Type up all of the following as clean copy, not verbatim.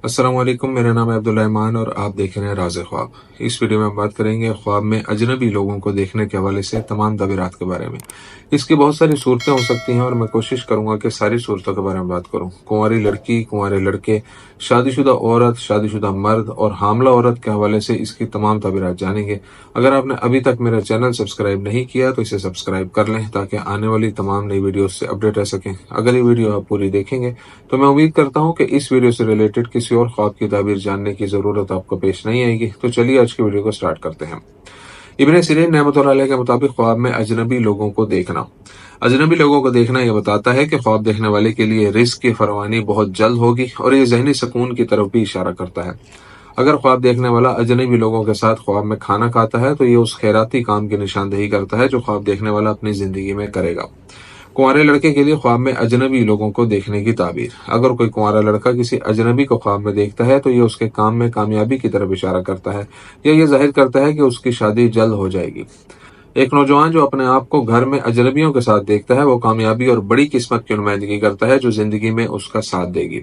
अस्सलाम वालेकुम। मेरा नाम है अब्दुल रहमान और आप देख रहे हैं राज़ ख्वाब। इस वीडियो में हम बात करेंगे ख्वाब में अजनबी लोगों को देखने के हवाले से तमाम तबीरात के बारे में। इसकी बहुत सारी सूरतें हो सकती हैं और मैं कोशिश करूंगा कि सारी सूरतों के बारे में बात करूं। कुंवारी लड़की, कुंवारे लड़के, शादीशुदा औरत, शादीशुदा मर्द और हामला औरत के हवाले से इसकी तमाम तबीरात जानेंगे। अगर आपने अभी तक मेरा चैनल सब्सक्राइब नहीं किया तो इसे सब्सक्राइब कर लें ताकि आने वाली तमाम नई वीडियो से अपडेट रह सकें। अगर ये वीडियो आप पूरी देखेंगे तो मैं उम्मीद करता हूं कि इस वीडियो से रिलेटेड किसी और ख्वाब की ताबीर जानने की जरूरत आपको पेश नहीं आएगी। तो चलिए आज की वीडियो को स्टार्ट करते हैं। इब्ने सिरीन रहमतुल्लाह अलैह के मुताबिक ख्वाब में अजनबी लोगों को देखना, अजनबी लोगों को देखना यह बताता है कि ख्वाब देखने वाले के लिए रिस्क की फरवानी बहुत जल्द होगी और ये जहनी सुकून की तरफ भी इशारा करता है। अगर ख्वाब देखने वाला अजनबी लोगों के साथ ख्वाब में खाना खाता है तो ये उस खैराती काम की निशानदेही करता है जो ख्वाब देखने वाला अपनी जिंदगी में करेगा। कुंवारे लड़के के लिए ख्वाब में अजनबी लोगों को देखने की ताबीर। अगर कोई कुंवारा लड़का किसी अजनबी को ख्वाब में देखता है तो ये उसके काम में कामयाबी की तरफ इशारा करता है या ये जाहिर करता है कि उसकी शादी जल्द हो जाएगी। एक नौजवान जो अपने आप को घर में अजनबियों के साथ देखता है वो कामयाबी और बड़ी किस्मत की नुमाइंदगी करता है जो जिंदगी में उसका साथ देगी।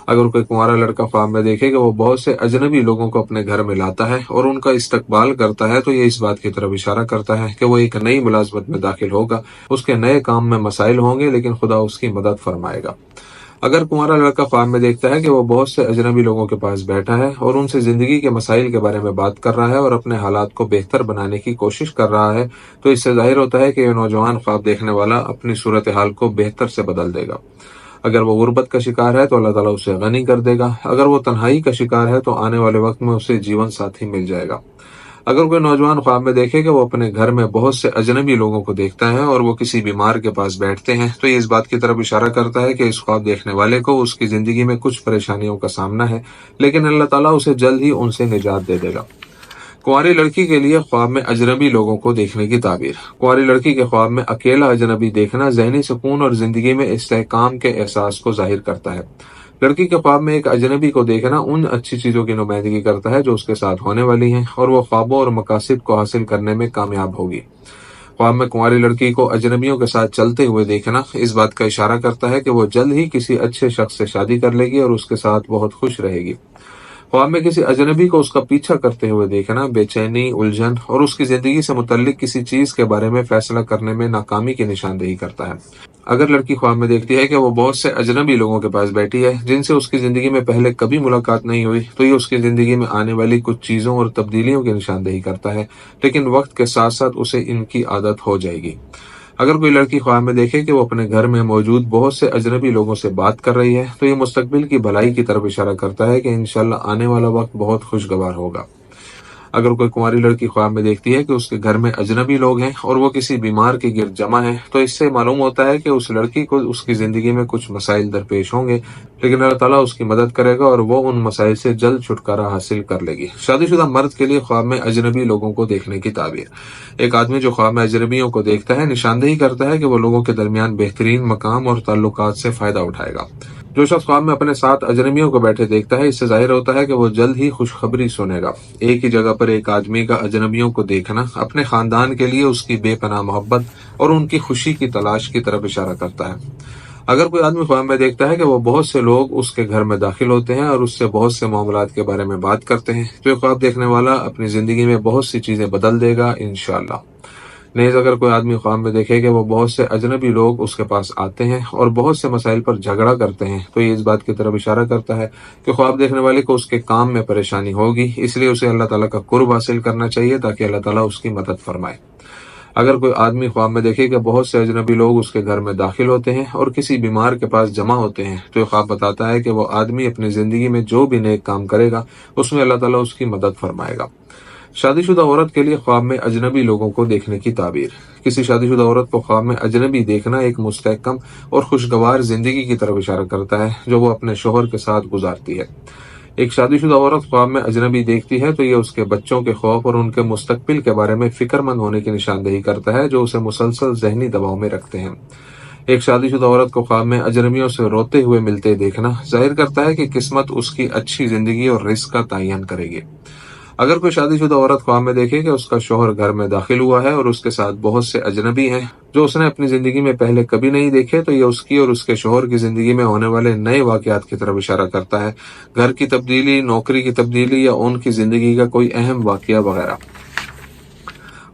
अगर कोई कुंवारा लड़का ख्वाब में देखे कि वो बहुत से अजनबी लोगों को अपने घर में लाता है और उनका इस्तकबाल करता है तो ये इस बात की तरफ इशारा करता है कि वो एक नई मुलाजमत में दाखिल होगा। उसके नए काम में मसाइल होंगे लेकिन खुदा उसकी मदद फरमाएगा। अगर कुंवारा लड़का ख्वाब में देखता है कि वो बहुत से अजनबी लोगों के पास बैठा है और उनसे जिंदगी के मसाइल के बारे में बात कर रहा है और अपने हालात को बेहतर बनाने की कोशिश कर रहा है तो इससे जाहिर होता है कि यह नौजवान ख्वाब देखने वाला अपनी सूरत हाल को बेहतर से बदल देगा। अगर वो गुर्बत का शिकार है तो अल्लाह ताला उसे गनी कर देगा। अगर वो तन्हाई का शिकार है तो आने वाले वक्त में उसे जीवन साथी मिल जाएगा। अगर कोई नौजवान ख्वाब में देखे कि वो अपने घर में बहुत से अजनबी लोगों को देखता है और वो किसी बीमार के पास बैठते हैं तो ये इस बात की तरफ इशारा करता है कि इस ख्वाब देखने वाले को उसकी जिंदगी में कुछ परेशानियों का सामना है लेकिन अल्लाह ताला उसे जल्द ही उनसे निजात दे देगा। कुंवारी लड़की के लिए ख्वाब में अजनबी लोगों को देखने की ताबीर। कुंवारी लड़की के ख्वाब में अकेला अजनबी देखना जहनी सुकून और जिंदगी में इस्तेहकाम के एहसास को जाहिर करता है। लड़की के ख्वाब में एक अजनबी को देखना उन अच्छी चीजों की नुमाइंदगी करता है जो उसके साथ होने वाली हैं और वो ख्वाबों और मकासद को हासिल करने में कामयाब होगी। ख्वाब में कुंवारी लड़की को अजनबियों के साथ चलते हुए देखना इस बात का इशारा करता है कि वो जल्द ही किसी अच्छे शख्स से शादी कर लेगी और उसके साथ बहुत खुश रहेगी। ख्वाब में किसी अजनबी को उसका पीछा करते हुए देखना बेचैनी, उलझन और उसकी जिंदगी से मुतल्लिक किसी चीज के बारे में फैसला करने में नाकामी की निशानदेही करता है। अगर लड़की ख्वाब में देखती है कि वो बहुत से अजनबी लोगों के पास बैठी है जिनसे उसकी जिंदगी में पहले कभी मुलाकात नहीं हुई तो ये उसकी जिंदगी में आने वाली कुछ चीजों और तब्दीलियों की निशानदेही करता है लेकिन वक्त के साथ साथ उसे इनकी आदत हो जाएगी। अगर कोई लड़की ख्वाब में देखे कि वो अपने घर में मौजूद बहुत से अजनबी लोगों से बात कर रही है तो ये मुस्तकबिल की भलाई की तरफ इशारा करता है कि इंशाल्लाह आने वाला वक्त बहुत खुशगवार होगा। अगर कोई कुंवारी लड़की ख्वाब में देखती है कि उसके घर में अजनबी लोग हैं और वो किसी बीमार के गिर्द जमा है तो इससे मालूम होता है कि उस लड़की को उसकी जिंदगी में कुछ मसाइल दरपेश होंगे लेकिन अल्लाह ताला उसकी मदद करेगा और वो उन मसाइल से जल्द छुटकारा हासिल कर लेगी। शादीशुदा मर्द के लिए ख्वाब में अजनबी लोगों को देखने की ताबीर। एक आदमी जो ख्वाब में अजनबियों को देखता है निशानदेही करता है कि वो लोगों के दरमियान बेहतरीन मकाम और ताल्लुकात से फायदा उठाएगा। जो शख्स ख्वाब में अपने साथ अजनबियों को बैठे देखता है इससे जाहिर होता है कि वो जल्द ही खुशखबरी सुनेगा। एक ही जगह पर एक आदमी का अजनबियों को देखना अपने खानदान के लिए उसकी बेपनाह मोहब्बत और उनकी खुशी की तलाश की तरफ इशारा करता है। अगर कोई आदमी ख्वाब में देखता है कि वो बहुत से लोग उसके घर में दाखिल होते हैं और उससे बहुत से मामलात के बारे में बात करते हैं तो ख्वाब देखने वाला अपनी जिंदगी में बहुत सी चीजें बदल देगा इंशाअल्लाह। नेज़ अगर कोई आदमी ख्वाब में देखे कि वो बहुत से अजनबी लोग उसके पास आते हैं और बहुत से मसाइल पर झगड़ा करते हैं तो ये इस बात की तरफ इशारा करता है कि ख्वाब देखने वाले को उसके काम में परेशानी होगी, इसलिए उसे अल्लाह ताला का कुर्ब हासिल करना चाहिए ताकि अल्लाह ताला उसकी मदद फरमाए। अगर कोई आदमी ख्वाब में देखे कि बहुत से अजनबी लोग उसके घर में दाखिल होते हैं और किसी बीमार के पास जमा होते हैं तो ये ख्वाब बताता है कि वो आदमी अपनी जिंदगी में जो भी नेक काम करेगा उसमें अल्लाह ताला उसकी मदद फरमाएगा। शादीशुदा औरत के लिए ख्वाब में अजनबी लोगों को देखने की ताबीर। किसी शादीशुदा औरत को ख्वाब में अजनबी देखना एक मुस्तहकम और खुशगवार जिंदगी की तरफ इशारा करता है जो वो अपने शोहर के साथ गुजारती है। एक शादीशुदा औरत ख्वाब में अजनबी देखती है तो ये उसके बच्चों के खौफ और उनके मुस्तकबिल के बारे में फिक्रमंद होने की निशानदेही करता है जो उसे मुसलसल जहनी दबाव में रखते हैं। एक शादीशुदा औरत को ख्वाब में अजनबियों से रोते हुए मिलते देखना जाहिर करता है कि किस्मत उसकी अच्छी जिंदगी और रिस्क का तयन करेगी। اگر کوئی شادی شدہ عورت خواب میں دیکھے کہ اس کا شوہر گھر میں داخل ہوا ہے اور اس کے ساتھ بہت سے اجنبی ہیں جو اس نے اپنی زندگی میں پہلے کبھی نہیں دیکھے، تو یہ اس کی اور اس کے شوہر کی زندگی میں ہونے والے نئے واقعات کی طرف اشارہ کرتا ہے، گھر کی تبدیلی، نوکری کی تبدیلی یا ان کی زندگی کا کوئی اہم واقعہ وغیرہ۔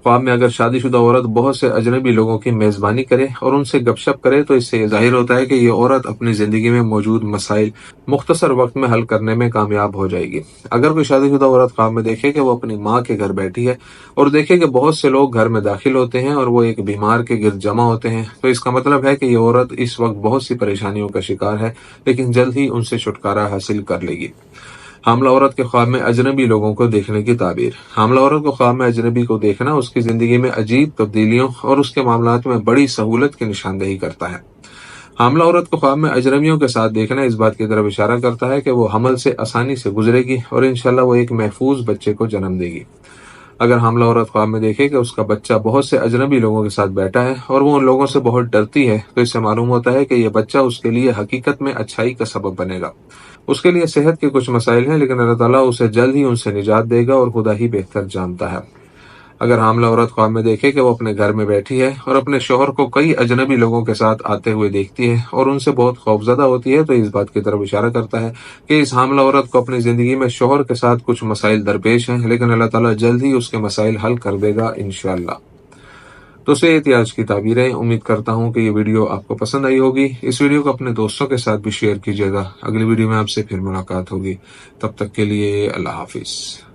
خواب میں اگر شادی شدہ عورت بہت سے اجنبی لوگوں کی میزبانی کرے اور ان سے گپ شپ کرے تو اس سے یہ ظاہر ہوتا ہے کہ یہ عورت اپنی زندگی میں موجود مسائل مختصر وقت میں حل کرنے میں کامیاب ہو جائے گی۔ اگر کوئی شادی شدہ عورت خواب میں دیکھے کہ وہ اپنی ماں کے گھر بیٹھی ہے اور دیکھے کہ بہت سے لوگ گھر میں داخل ہوتے ہیں اور وہ ایک بیمار کے گرد جمع ہوتے ہیں، تو اس کا مطلب ہے کہ یہ عورت اس وقت بہت سی پریشانیوں کا شکار ہے، لیکن جلد ہی ان سے چھٹکارا حاصل کر لے گی۔ حاملہ عورت کے خواب میں اجنبی لوگوں کو دیکھنے کی تعبیر۔ حاملہ عورت کو خواب میں اجنبی کو دیکھنا اس کی زندگی میں عجیب تبدیلیوں اور اس کے معاملات میں بڑی سہولت کی نشاندہی کرتا ہے۔ حاملہ عورت کو خواب میں اجنبیوں کے ساتھ دیکھنا اس بات کی طرف اشارہ کرتا ہے کہ وہ حمل سے آسانی سے گزرے گی اور انشاءاللہ وہ ایک محفوظ بچے کو جنم دے گی۔ اگر حاملہ عورت خواب میں دیکھے کہ اس کا بچہ بہت سے اجنبی لوگوں کے ساتھ بیٹھا ہے اور وہ ان لوگوں سے بہت ڈرتی ہے، تو اس سے معلوم ہوتا ہے کہ یہ بچہ اس کے لیے حقیقت میں اچھائی کا سبب بنے گا۔ اس کے لیے صحت کے کچھ مسائل ہیں، لیکن اللہ تعالیٰ اسے جلد ہی ان سے نجات دے گا اور خدا ہی بہتر جانتا ہے۔ اگر حاملہ عورت خواب میں دیکھے کہ وہ اپنے گھر میں بیٹھی ہے اور اپنے شوہر کو کئی اجنبی لوگوں کے ساتھ آتے ہوئے دیکھتی ہے اور ان سے بہت خوفزدہ ہوتی ہے، تو اس بات کی طرف اشارہ کرتا ہے کہ اس حاملہ عورت کو اپنی زندگی میں شوہر کے ساتھ کچھ مسائل درپیش ہیں، لیکن اللہ تعالیٰ جلد ہی اس کے مسائل حل کر دے گا انشاءاللہ۔ تو سے یہ تھی آج کی تعبیریں۔ امید کرتا ہوں کہ یہ ویڈیو آپ کو پسند آئی ہوگی۔ اس ویڈیو کو اپنے دوستوں کے ساتھ بھی شیئر کیجیے گا۔ اگلی ویڈیو میں آپ سے پھر ملاقات ہوگی، تب تک کے لیے اللہ حافظ۔